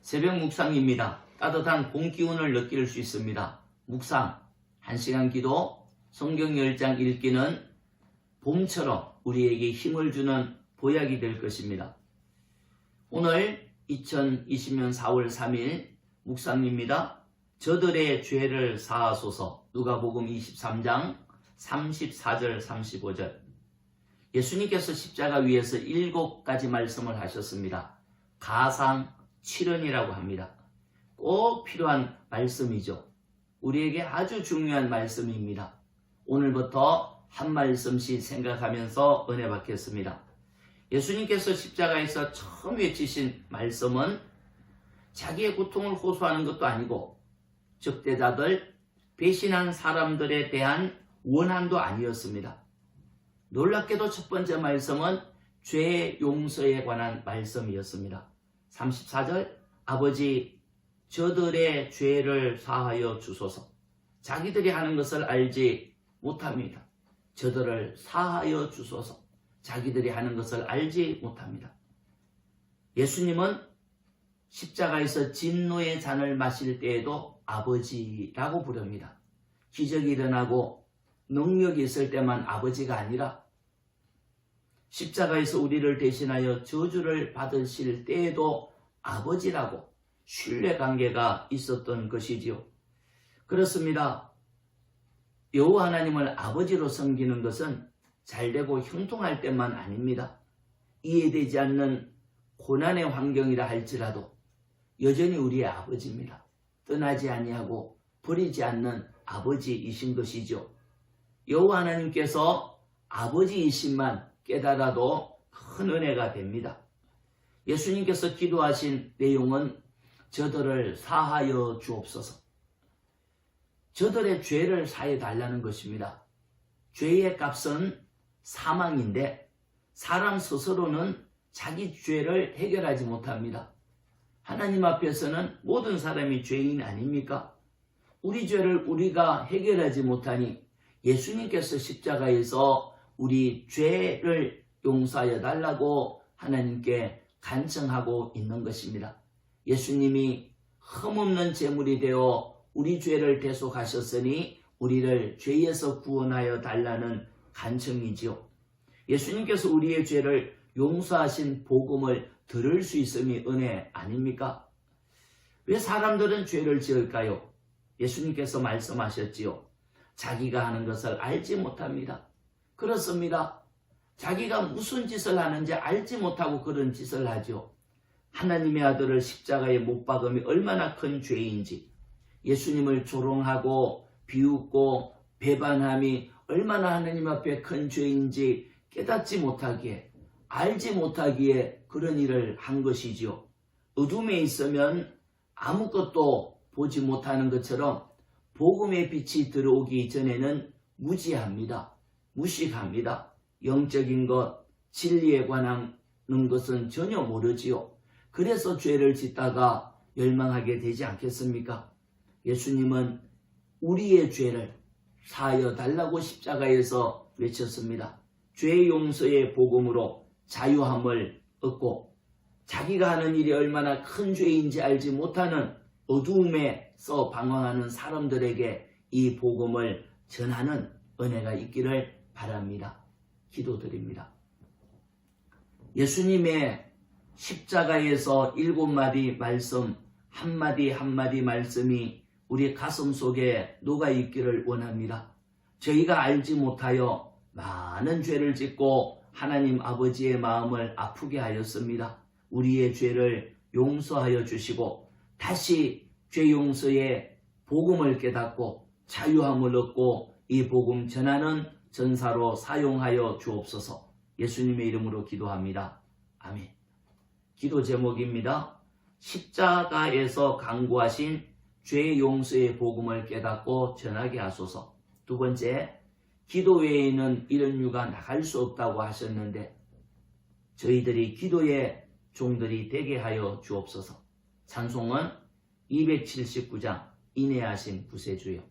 새벽 묵상입니다. 따뜻한 봄 기운을 느낄 수 있습니다. 묵상, 1시간 기도, 성경 10장 읽기는 봄처럼 우리에게 힘을 주는 보약이 될 것입니다. 오늘 2020년 4월 3일 묵상입니다. 저들의 죄를 사하소서. 누가복음 23장 34절 35절. 예수님께서 십자가 위에서 7가지 말씀을 하셨습니다. 가상 7언이라고 합니다. 꼭 필요한 말씀이죠. 우리에게 아주 중요한 말씀입니다. 오늘부터 한 말씀씩 생각하면서 은혜 받겠습니다. 예수님께서 십자가에서 처음 외치신 말씀은 자기의 고통을 호소하는 것도 아니고 적대자들, 배신한 사람들에 대한 원한도 아니었습니다. 놀랍게도 첫 번째 말씀은 죄 용서에 관한 말씀이었습니다. 34절, 아버지 저들의 죄를 사하여 주소서. 자기들이 하는 것을 알지 못합니다. 저들을 사하여 주소서. 자기들이 하는 것을 알지 못합니다. 예수님은 십자가에서 진노의 잔을 마실 때에도 아버지라고 부릅니다. 기적이 일어나고 능력이 있을 때만 아버지가 아니라 십자가에서 우리를 대신하여 저주를 받으실 때에도 아버지라고 신뢰관계가 있었던 것이지요. 그렇습니다. 여호와 하나님을 아버지로 섬기는 것은 잘되고 형통할 때만 아닙니다. 이해되지 않는 고난의 환경이라 할지라도 여전히 우리의 아버지입니다. 떠나지 아니하고 버리지 않는 아버지이신 것이죠. 여호와 하나님께서 아버지이신만 깨달아도 큰 은혜가 됩니다. 예수님께서 기도하신 내용은 저들을 사하여 주옵소서. 저들의 죄를 사해 달라는 것입니다. 죄의 값은 사망인데 사람 스스로는 자기 죄를 해결하지 못합니다. 하나님 앞에서는 모든 사람이 죄인 아닙니까? 우리 죄를 우리가 해결하지 못하니 예수님께서 십자가에서 우리 죄를 용서하여 달라고 하나님께 간청하고 있는 것입니다. 예수님이 흠없는 제물이 되어 우리 죄를 대속하셨으니 우리를 죄에서 구원하여 달라는 간청이지요. 예수님께서 우리의 죄를 용서하신 복음을 들을 수 있음이 은혜 아닙니까? 왜 사람들은 죄를 지을까요? 예수님께서 말씀하셨지요. 자기가 하는 것을 알지 못합니다. 그렇습니다. 자기가 무슨 짓을 하는지 알지 못하고 그런 짓을 하죠. 하나님의 아들을 십자가에 못 박음이 얼마나 큰 죄인지, 예수님을 조롱하고 비웃고 배반함이 얼마나 하나님 앞에 큰 죄인지 깨닫지 못하기에, 알지 못하기에 그런 일을 한 것이지요. 어둠에 있으면 아무것도 보지 못하는 것처럼 복음의 빛이 들어오기 전에는 무지합니다. 무식합니다. 영적인 것, 진리에 관한 것은 전혀 모르지요. 그래서 죄를 짓다가 멸망하게 되지 않겠습니까? 예수님은 우리의 죄를 사하여 달라고 십자가에서 외쳤습니다. 죄 용서의 복음으로 자유함을 얻고 자기가 하는 일이 얼마나 큰 죄인지 알지 못하는 어두움에서 방황하는 사람들에게 이 복음을 전하는 은혜가 있기를 바랍니다. 기도드립니다. 예수님의 십자가에서 7마디 말씀, 한마디 한마디 말씀이 우리 가슴 속에 녹아있기를 원합니다. 저희가 알지 못하여 많은 죄를 짓고 하나님 아버지의 마음을 아프게 하였습니다. 우리의 죄를 용서하여 주시고 다시 죄 용서의 복음을 깨닫고 자유함을 얻고 이 복음 전하는 전사로 사용하여 주옵소서. 예수님의 이름으로 기도합니다. 아멘. 기도 제목입니다. 십자가에서 강구하신 죄 용서의 복음을 깨닫고 전하게 하소서. 두 번째, 기도 외에는 이런 유가 나갈 수 없다고 하셨는데 저희들이 기도의 종들이 되게 하여 주옵소서. 찬송은 279장 인내하신 구세주여.